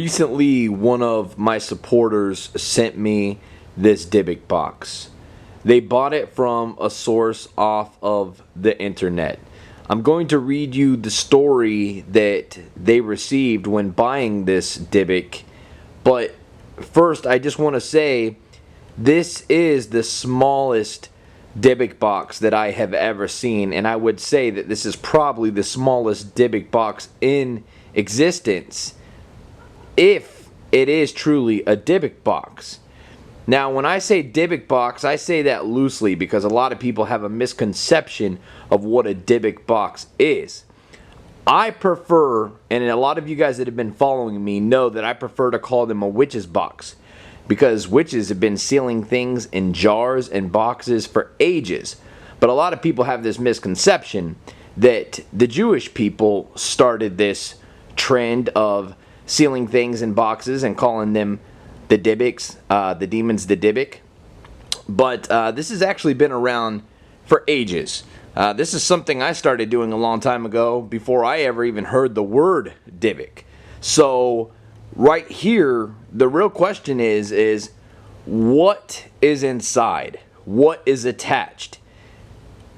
Recently, one of my supporters sent me this dybbuk box. They bought it from a source off of the internet. I'm going to read you the story that they received when buying this dybbuk. But first, I just want to say this is the smallest dybbuk box that I have ever seen, and I would say that this is probably the smallest dybbuk box in existence, if it is truly a dybbuk box. Now, when I say dybbuk box, I say that loosely because a lot of people have a misconception of what a dybbuk box is. I prefer, and a lot of you guys that have been following me know that I prefer to call them a witch's box, because witches have been sealing things in jars and boxes for ages. But a lot of people have this misconception that the Jewish people started this trend of sealing things in boxes and calling them the dybbuks, the demons, the dybbuk. But this has actually been around for ages. This is something I started doing a long time ago before I ever even heard the word dybbuk. So right here, the real question is what is inside? What is attached?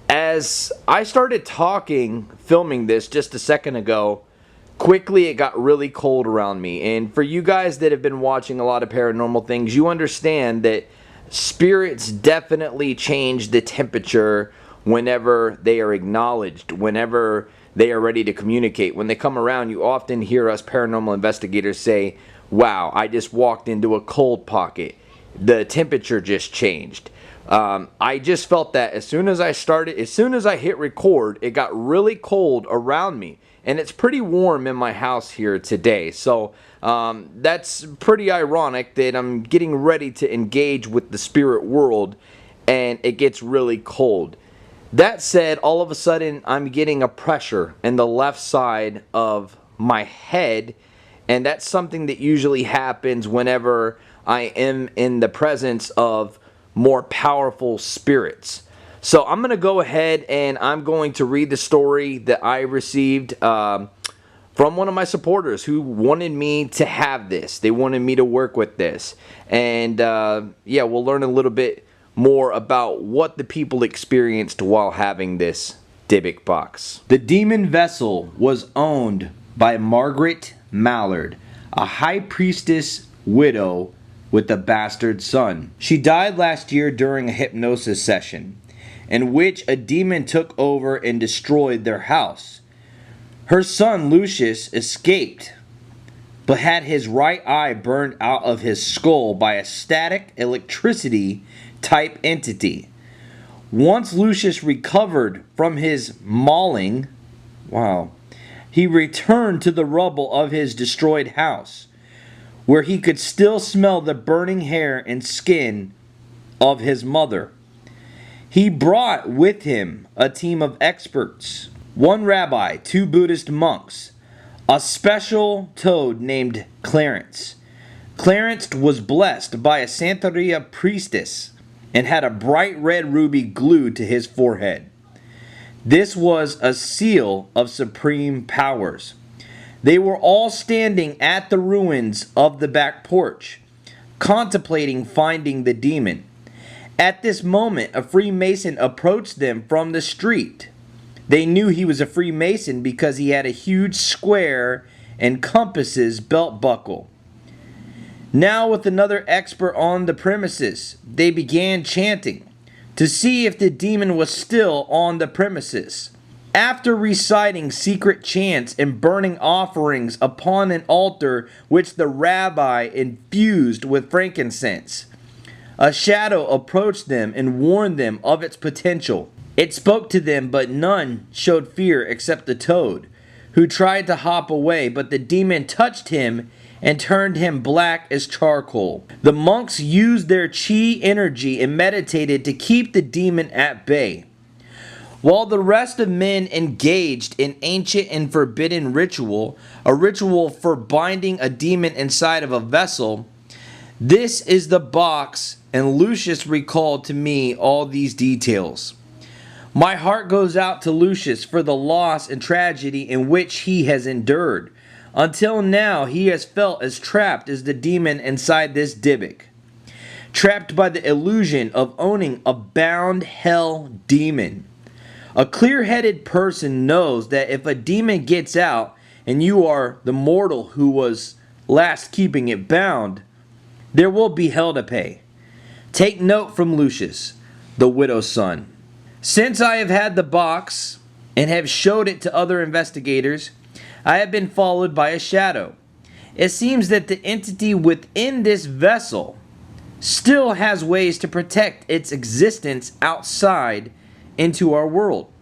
As I started filming this just a second ago, quickly it got really cold around me. And for you guys that have been watching a lot of paranormal things, you understand that spirits definitely change the temperature whenever they are acknowledged, whenever they are ready to communicate. When they come around, you often hear us paranormal investigators say, "Wow, I just walked into a cold pocket. The temperature just changed." I just felt that as soon as I hit record, it got really cold around me. And it's pretty warm in my house here today. So that's pretty ironic that I'm getting ready to engage with the spirit world and it gets really cold. That said, all of a sudden I'm getting a pressure in the left side of my head, and that's something that usually happens whenever I am in the presence of more powerful spirits. So I'm going to go ahead and I'm going to read the story that I received from one of my supporters who wanted me to have this. They wanted me to work with this. And yeah, we'll learn a little bit more about what the people experienced while having this dybbuk box. The demon vessel was owned by Margaret Mallard, a high priestess widow with a bastard son. She died last year during a hypnosis session, in which a demon took over and destroyed their house. Her son Lucius escaped, but had his right eye burned out of his skull by a static electricity type entity. Once Lucius recovered from his mauling, he returned to the rubble of his destroyed house, where he could still smell the burning hair and skin of his mother. He brought with him a team of experts, one rabbi, 2 Buddhist monks, a special toad named Clarence. Clarence was blessed by a Santeria priestess and had a bright red ruby glued to his forehead. This was a seal of supreme powers. They were all standing at the ruins of the back porch, contemplating finding the demon. At this moment, a Freemason approached them from the street. They knew he was a Freemason because he had a huge square and compasses belt buckle. Now, with another expert on the premises, they began chanting to see if the demon was still on the premises. After reciting secret chants and burning offerings upon an altar which the rabbi infused with frankincense, a shadow approached them and warned them of its potential. It spoke to them, but none showed fear except the toad, who tried to hop away, but the demon touched him and turned him black as charcoal. The monks used their chi energy and meditated to keep the demon at bay, while the rest of men engaged in ancient and forbidden ritual, a ritual for binding a demon inside of a vessel. This is the box, and Lucius recalled to me all these details. My heart goes out to Lucius for the loss and tragedy in which he has endured. Until now, he has felt as trapped as the demon inside this dybbuk. Trapped by the illusion of owning a bound hell demon. A clear-headed person knows that if a demon gets out and you are the mortal who was last keeping it bound, there will be hell to pay. Take note from Lucius, the widow's son. Since I have had the box and have showed it to other investigators, I have been followed by a shadow. It seems that the entity within this vessel still has ways to protect its existence outside into our world.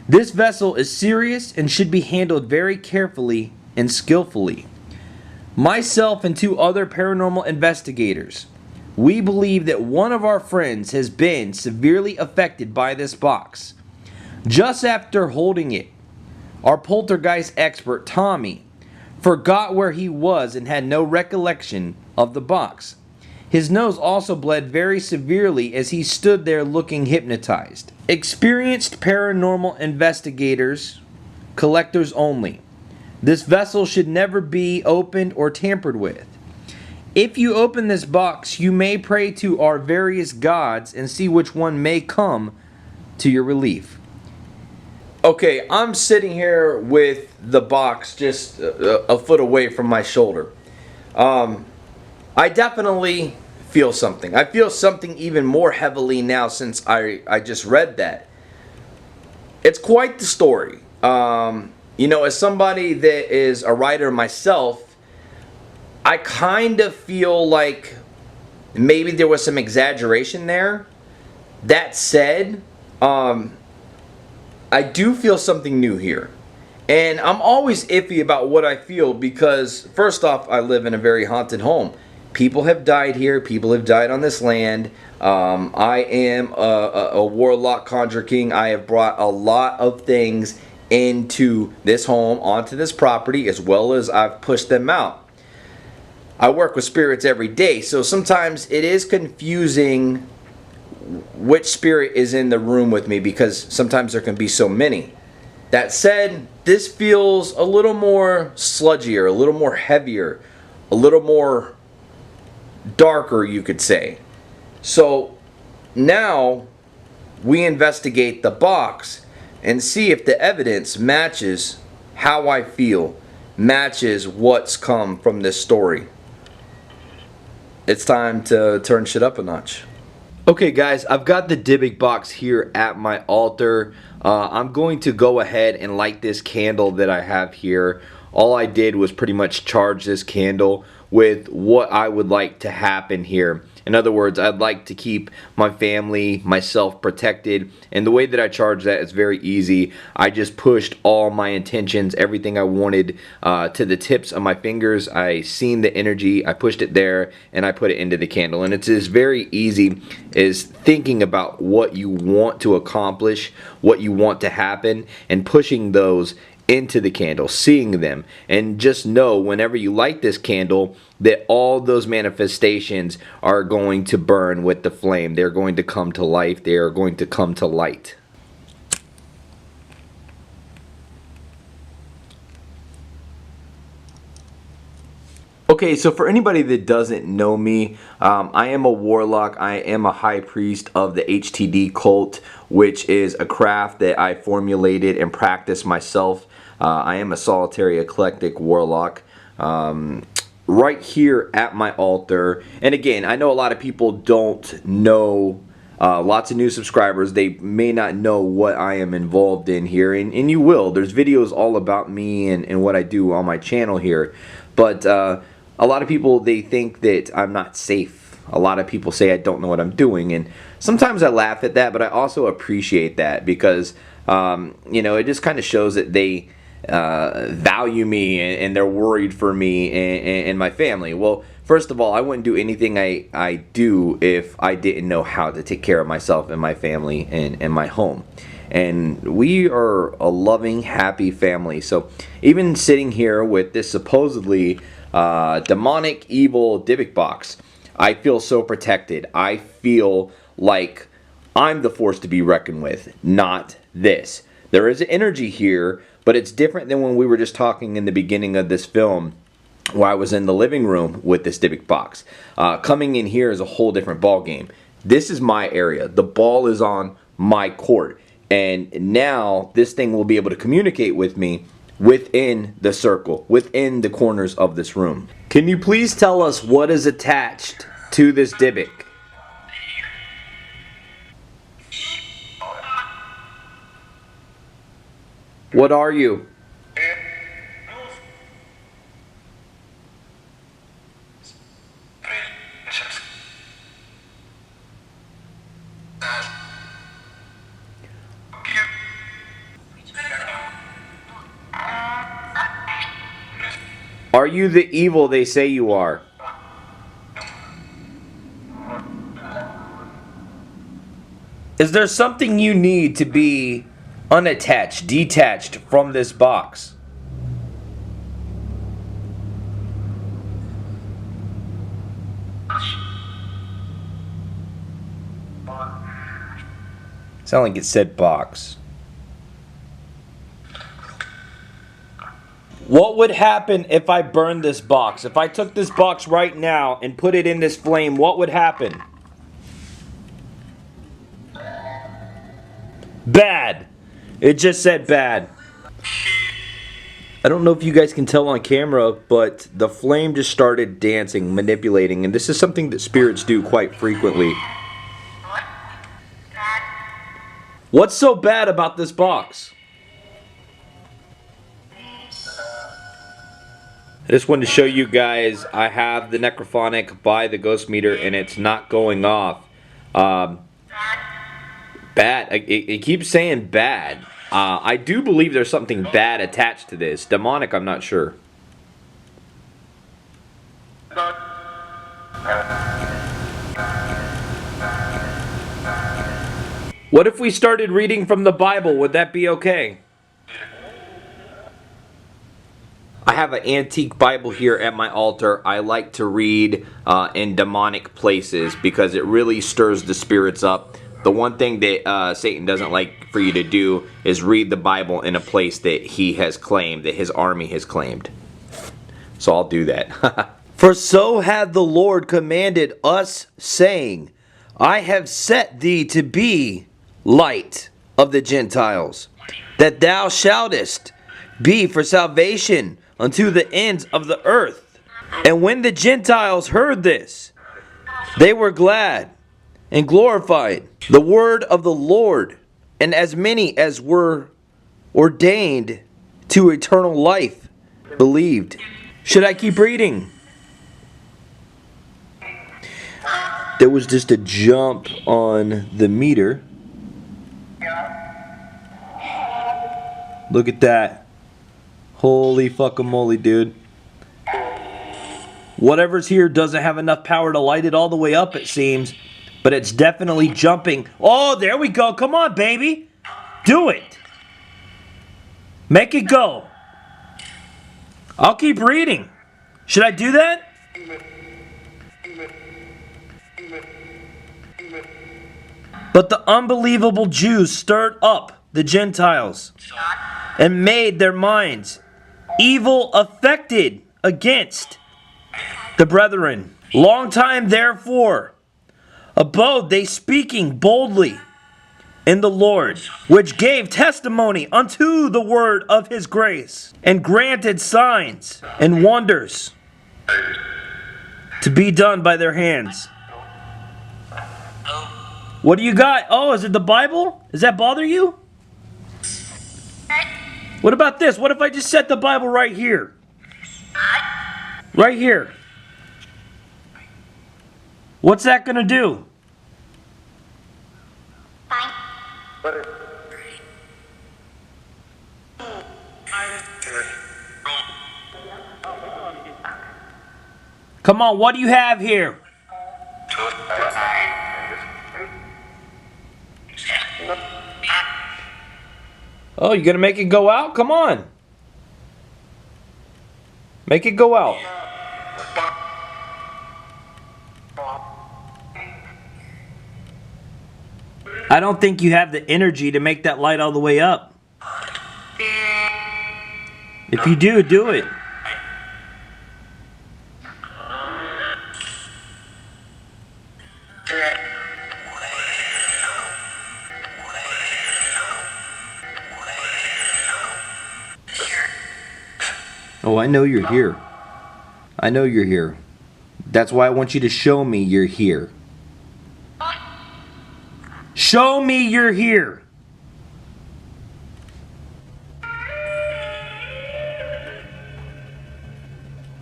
This vessel is serious and should be handled very carefully and skillfully. Myself and 2 other paranormal investigators, we believe that one of our friends has been severely affected by this box. Just after holding it, our poltergeist expert, Tommy, forgot where he was and had no recollection of the box. His nose also bled very severely as he stood there looking hypnotized. Experienced paranormal investigators, collectors only. This vessel should never be opened or tampered with. If you open this box, you may pray to our various gods and see which one may come to your relief. Okay, I'm sitting here with the box just a foot away from my shoulder. I definitely feel something. I feel something even more heavily now since I just read that. It's quite the story. You know, as somebody that is a writer myself, I kind of feel like maybe there was some exaggeration there. That said, I do feel something new here. And I'm always iffy about what I feel because, first off, I live in a very haunted home. People have died here. People have died on this land. I am a warlock conjure king. I have brought a lot of things into this home, onto this property, as well as I've pushed them out. I work with spirits every day, so sometimes it is confusing which spirit is in the room with me because sometimes there can be so many. That said, this feels a little more sludgier, a little more heavier, a little more darker, you could say. So now we investigate the box and see if the evidence matches how I feel, matches what's come from this story. It's time to turn shit up a notch. Okay guys, I've got the dybbuk box here at my altar. I'm going to go ahead and light this candle that I have here. All I did was pretty much charge this candle with what I would like to happen here. In other words, I'd like to keep my family, myself protected, and the way that I charge that is very easy. I just pushed all my intentions, everything I wanted to the tips of my fingers. I seen the energy, I pushed it there, and I put it into the candle. And it's as very easy as thinking about what you want to accomplish, what you want to happen, and pushing those into the candle, seeing them, and just know whenever you light this candle that all those manifestations are going to burn with the flame. They're going to come to life. They are going to come to light. Okay, so for anybody that doesn't know me, I am a warlock. I am a high priest of the HTD cult, which is a craft that I formulated and practice myself. I am a solitary eclectic warlock. Right here at my altar, and again, I know a lot of people don't know, lots of new subscribers, they may not know what I am involved in here, and you will. There's videos all about me and what I do on my channel here, but a lot of people, they think that I'm not safe. A lot of people say I don't know what I'm doing, and sometimes I laugh at that, but I also appreciate that because, you know, it just kind of shows that they value me and they're worried for me and my family. Well, first of all, I wouldn't do anything I do if I didn't know how to take care of myself and my family and my home. And we are a loving, happy family. So even sitting here with this supposedly demonic, evil dybbuk box, I feel so protected. I feel like I'm the force to be reckoned with, not this. There is an energy here, But it's different than when we were just talking in the beginning of this film, where I was in the living room with this dybbuk box. Coming in here is a whole different ball game. This is my area. The ball is on my court. And now this thing will be able to communicate with me within the circle, within the corners of this room. Can you please tell us what is attached to this dybbuk? What are you? Are you the evil they say you are? Is there something you need to be unattached, detached from this box? Sound like it said box. What would happen if I burned this box? If I took this box right now and put it in this flame, what would happen? Bad. It just said bad. I don't know if you guys can tell on camera, but the flame just started dancing, manipulating, and this is something that spirits do quite frequently. What's so bad about this box? I just wanted to show you guys I have the necrophonic by the ghost meter and it's not going off. Bad. It keeps saying bad. I do believe there's something bad attached to this. Demonic, I'm not sure. What if we started reading from the Bible? Would that be okay? I have an antique Bible here at my altar. I like to read in demonic places because it really stirs the spirits up. The one thing that Satan doesn't like for you to do is read the Bible in a place that he has claimed, that his army has claimed. So I'll do that. For so hath the Lord commanded us, saying, I have set thee to be light of the Gentiles, that thou shouldest be for salvation unto the ends of the earth. And when the Gentiles heard this, they were glad and glorified the word of the Lord, and as many as were ordained to eternal life believed. Should I keep reading? There was just a jump on the meter. Look at that. Holy fucking-moly, dude. Whatever's here doesn't have enough power to light it all the way up, it seems. But it's definitely jumping. Oh, there we go. Come on, baby. Do it. Make it go. I'll keep reading. Should I do that? But the unbelievable Jews stirred up the Gentiles and made their minds evil affected against the brethren. Long time therefore abode they speaking boldly in the Lord, which gave testimony unto the word of his grace, and granted signs and wonders to be done by their hands. What do you got? Oh, is it the Bible? Does that bother you? What about this? What if I just set the Bible right here? Right here. What's that going to do? Come on, what do you have here? Oh, you gonna make it go out? Come on. Make it go out. I don't think you have the energy to make that light all the way up. If you do, do it. Oh, I know you're here. I know you're here. That's why I want you to show me you're here. Show me you're here.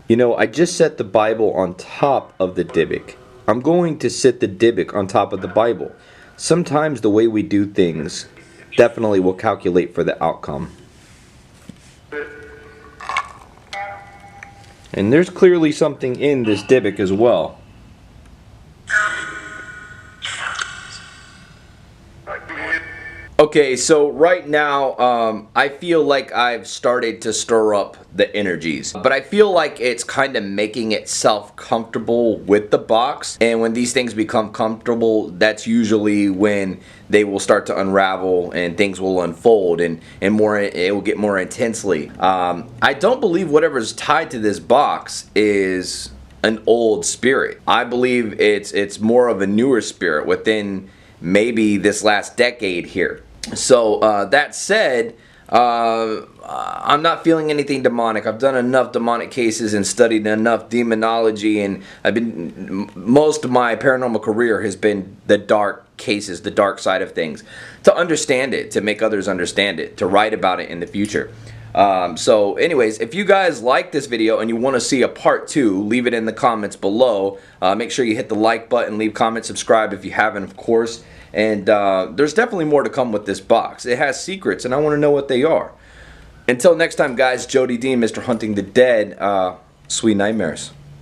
You know, I just set the Bible on top of the dybbuk. I'm going to sit the dybbuk on top of the Bible. Sometimes the way we do things definitely will calculate for the outcome. And there's clearly something in this dybbuk as well. Okay, so right now, I feel like I've started to stir up the energies. But I feel like it's kind of making itself comfortable with the box. And when these things become comfortable, that's usually when they will start to unravel and things will unfold and more. It will get more intensely. I don't believe whatever's tied to this box is an old spirit. I believe it's more of a newer spirit within maybe this last decade here. So that said, I'm not feeling anything demonic. I've done enough demonic cases and studied enough demonology, and most of my paranormal career has been the dark cases, the dark side of things, to understand it, to make others understand it, to write about it in the future. So anyways, if you guys like this video and you want to see a part 2, leave it in the comments below. Make sure you hit the like button, leave comments, subscribe if you haven't, of course. And there's definitely more to come with this box. It has secrets, and I want to know what they are. Until next time, guys, Jody Dean, Mr. Hunting the Dead, sweet nightmares.